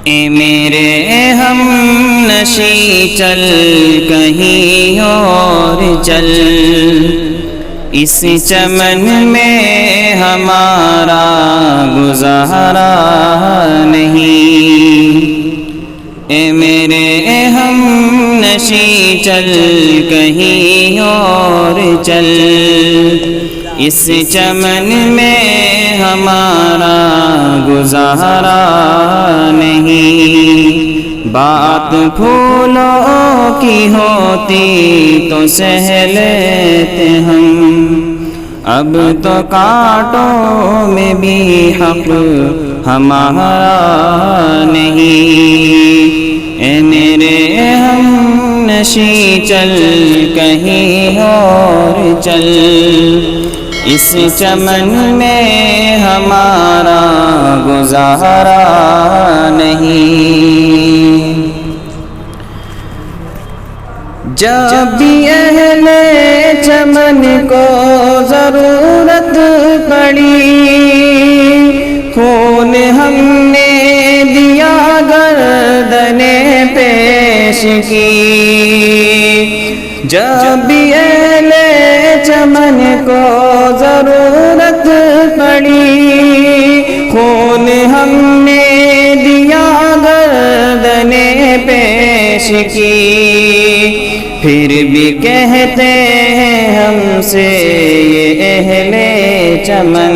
اے میرے ہم نشی چل کہیں اور چل، اس چمن میں ہمارا گزارا نہیں۔ اے میرے ہم نشی چل کہیں اور چل، اس چمن میں ہمارا گزارا نہیں۔ بات پھولوں کی ہوتی تو سہ لیتے ہم، اب تو کانٹوں میں بھی حق ہمارا نہیں۔ اے میرے ہم نشی چل کہیں اور چل، اس چمن میں ہمارا گزارا نہیں۔ جب بھی اہل چمن کو ضرورت پڑی، خون ہم نے دیا گردنیں پیش کی۔ جب بھی اہل چمن کو ضرورت پڑی، خون ہم نے دیا گردنیں پیش کی۔ پھر بھی کہتے ہیں ہم سے یہ اہل چمن،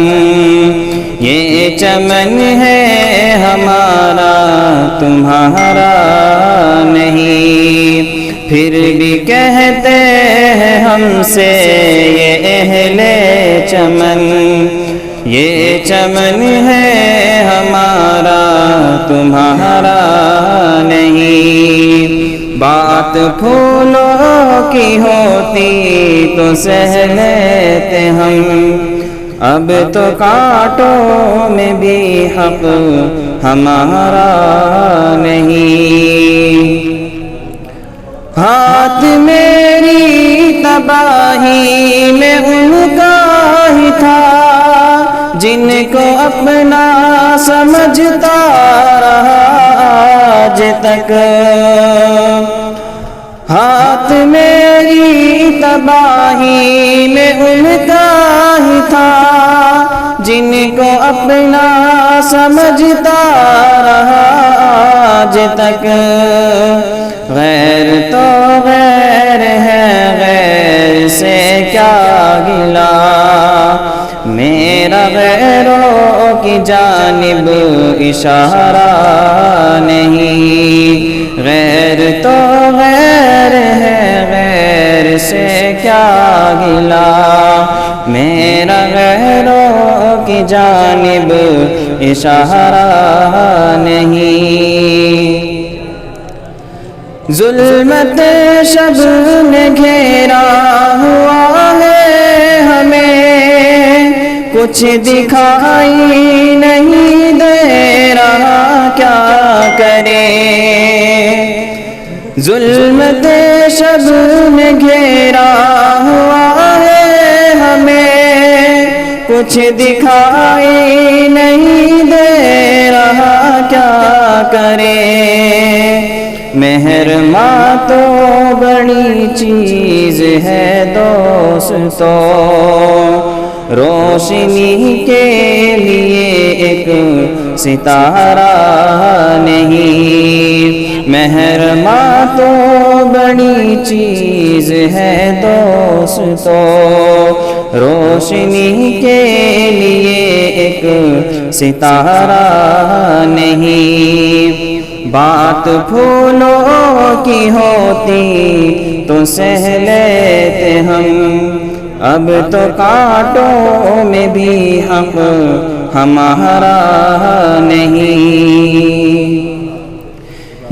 یہ چمن ہے ہمارا تمہارا نہیں۔ پھر بھی کہتے ہیں ہم سے یہ اہل چمن، یہ چمن ہے ہمارا تمہارا نہیں۔ بات پھولوں کی ہوتی تو سہ لیتے ہم، اب تو کانٹوں میں بھی حق ہمارا نہیں۔ ہاتھ میری تباہی میں ان کا ہی تھا، جن کو اپنا سمجھتا رہا آج تک۔ ہاتھ میری تباہی میں ان کا ہی تھا، جن کو اپنا سمجھتا رہا آج تک۔ غیر تو غیر ہے، غیر سے کیا گلا، میرا غیروں کی جانب اشارہ نہیں۔ غیر تو غیر ہے، غیر سے کیا گلا، میرا غیروں کی جانب اشارہ نہیں۔ ظلمت شب نے گھیرا ہوا ہے ہمیں، کچھ دکھائی نہیں دے رہا، کیا کریں۔ ظلمت شب نے گھیرا ہوا ہے ہمیں، کچھ دکھائی نہیں دے رہا، کیا کریں۔ مہر ماں تو بڑی چیز ہے دوستو، روشنی کے لیے ایک ستارہ نہیں۔ مہر ماں تو بڑی چیز ہے دوستو، روشنی کے لیے ایک ستارہ نہیں۔ بات پھولوں کی ہوتی تو سہ لیتے ہم، اب تو کانٹوں میں بھی حق ہمارا نہیں۔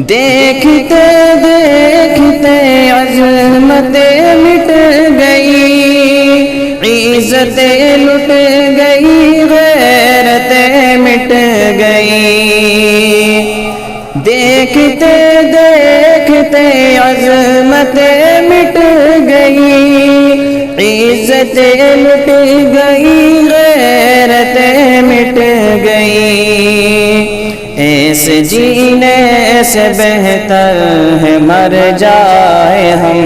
دیکھتے دیکھتے عظمتیں مٹ گئی، عزتیں لٹ گئی، غیرتیں مٹ گئی۔ دیکھتے دیکھتے عظمتیں مٹ گئی، عزتیں لٹ گئی، غیرتیں مٹ گئی۔ ایسے جینے سے بہتر ہے مر جائے ہم،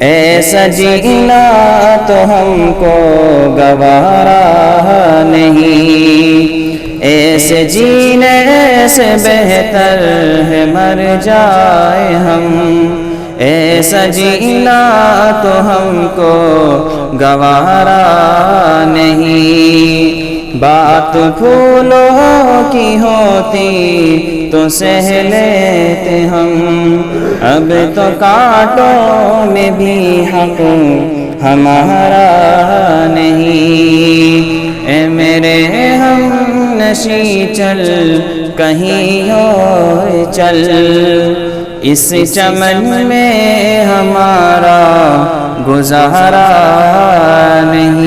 ایسا جینا تو ہم کو گوارا نہیں، ایسے جینے سے بہتر ہے مر جائے ہم، ایسا جینا تو ہم کو گوارا نہیں۔ بات پھولوں کی ہوتی تو سہ لیتے ہم، اب تو کانٹوں میں بھی حق ہمارا نہیں۔ اے میرے ہم نشیں چل کہیں اور چل، اس چمن میں ہمارا گزارا نہیں۔